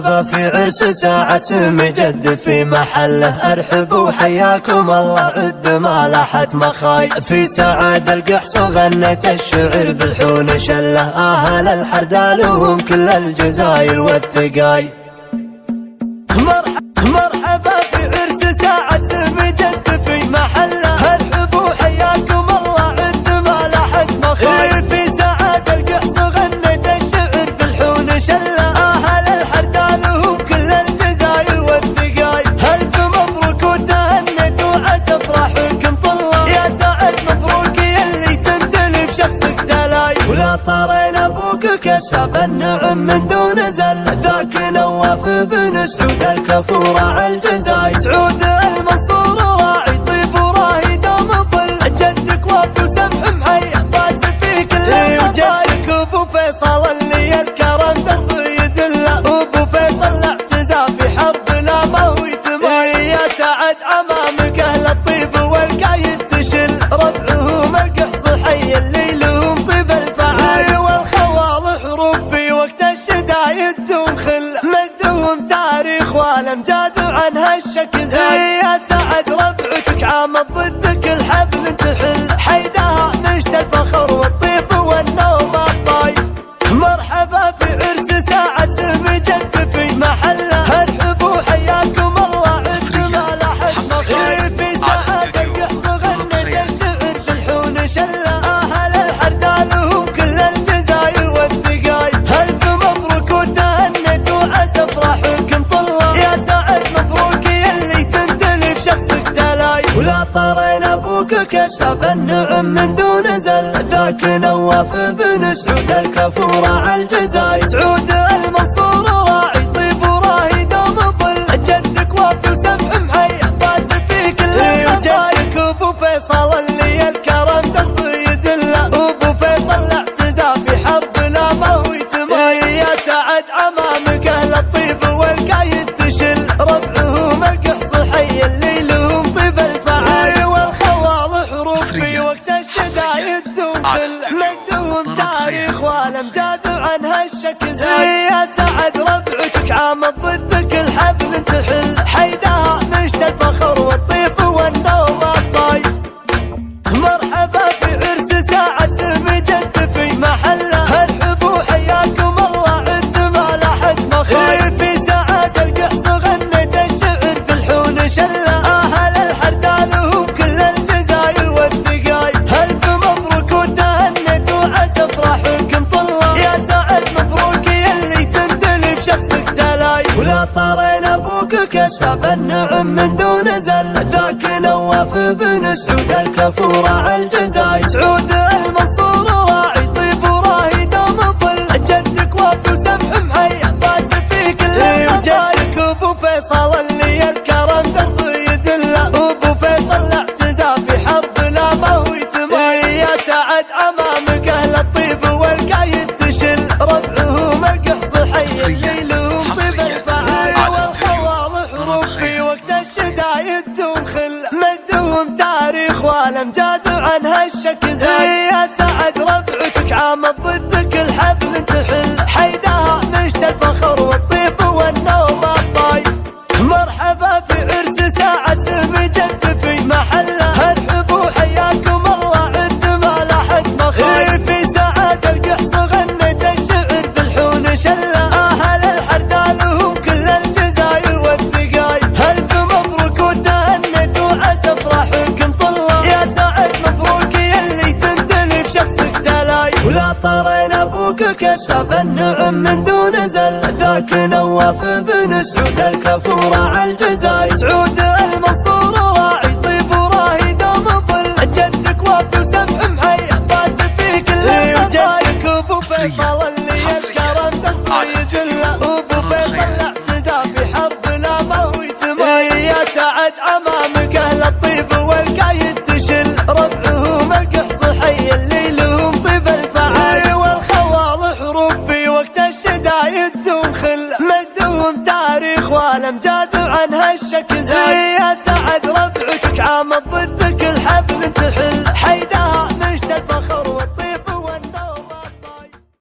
في عرس ساعة مجد في محله، ارحبوا حياكم الله عد ما لاحت مخاي. في سعاد القحص غنت الشعر بالحون شله، اهل الحردال وهم كل الجزاير والثقاي. مرحبا في عرس ساعة مجد في محله، ارحبوا حياكم الله عد ما لاحت مخاي. في سعاد القحص غنت الشعر بالحون شله، اهل الحردال وهم كل الجزاير والثقاي. الف مبروك وتهنت وعسى افراحكم طلع، يا سعد مبروك يلي تمتلي بشخصك دلاي. ولا طارين ابوك كسب النعم من دون زل، ذاك نواف بن سعود الكفور على الجزاي. سعود المنصور راعي طيب وراهي دوم ظل، جدك وافي وسمح محي فاز في كل وجايك. ابو فيصل اللي الكرم درب يدله، ابو فيصل اعتزى في حربنا ما هو يتماي. يا سعد امامك اهل الطيب والقايد تشل، ربعهم القحص حي اللي لهم طيب الفعال. والخوال حروب في وقت الشدايد دوم خل، مدهم تاريخ والامجاد عنها الشك زاي. يا سعد ربعك عامد ضدك الحبل تحل، حيدها مشت الفخر والطيب والنوم الطاي. مرحبا في عرس ساعة مجد في محله، ارحبوا حياكم الله عد ما لاحت مخاي. في سعاد القحص غنت الشعر بالحون شله، اهل الحردال وهم كل الجزاير والثقاي. الف مبروك وتهنت وعسى افراحكم طلع، يا سعد مبروك يلي تمتلي بشخصك دلاي. ولا طارين ابوك كسب النعم من دون زل، ذاك نواف بن سعود الكفور على الجزاي. سعود المنصور راعي طيب وراهي دوم ظل، جدك وافي وسمح محي فاز في كل وجايك. ابو فيصل اللي الكرم درب يدله، ابو فيصل اعتزى في حربنا ما هو يتماي. يا سعد امامك اهل الطيب والقايد تشل، ربعهم القحص حي اللي لهم طيب الفعال. والخوال حروب في وقت الشدايد دوم خل، مدهم تاريخ والامجاد عنها الشك زاي. يا سعد ربعك عامد ضدك الحبل تحل، حيدها مشت الفخر والطيب والنوم الطاي. مرحبا في عرس ساعة مجد في محله، ارحبوا حياكم الله عد ما لاحت مخاي. في سعاد القحص غنت الشعر بالحون شله، اهل الحردال وهم كل الجزاير والثقاي. الف مبروك وتهنت وعسى افراحكم طلع، يا سعد مبروك يلي تمتلي بشخصك دلاي. ولا طارين ابوك كسب النعم من دون زل، ذاك نواف بن سعود الكفور على الجزاي. سعود المنصور راعي طيب وراهي دوم ظل، جدك وافي وسمح محي فاز في كل وجايك. ابو فيصل اللي الكرم درب يدله، ابو فيصل اعتزى في حربنا ما هو يتماي. يا سعد امامك اهل الطيب والقايد تشل، ربعهم القحص حي اللي لهم طيب الفعال. والخوال حروب في وقت الشدايد دوم خل، مدهم تاريخ والامجاد عنها الشك زاي. يا سعد ربعك عامد ضدك الحبل تحل، حيدها مشت الفخر والطيب والنوم الطاي. مرحبا في عرس ساعة مجد في محله، ارحبوا حياكم الله عد ما لاحت مخاي. في سعاد القحص غنت الشعر بالحون شله، اهل الحردال وهم كل الجزاير والثقاي. الف مبروك وتهنت وعسى افراحكم طلع، يا سعد مبروك يلي تمتلي بشخصك دلاي. ولا طارين ابوك كسب النعم من دون زل، ذاك نواف بن سعود الكفور على الجزاي. سعود المنصور راعي طيب وراهي دوم ظل، جدك وافي وسمح محي فاز في كل وجايك. ابو فيصل اللي الكرم درب يدله،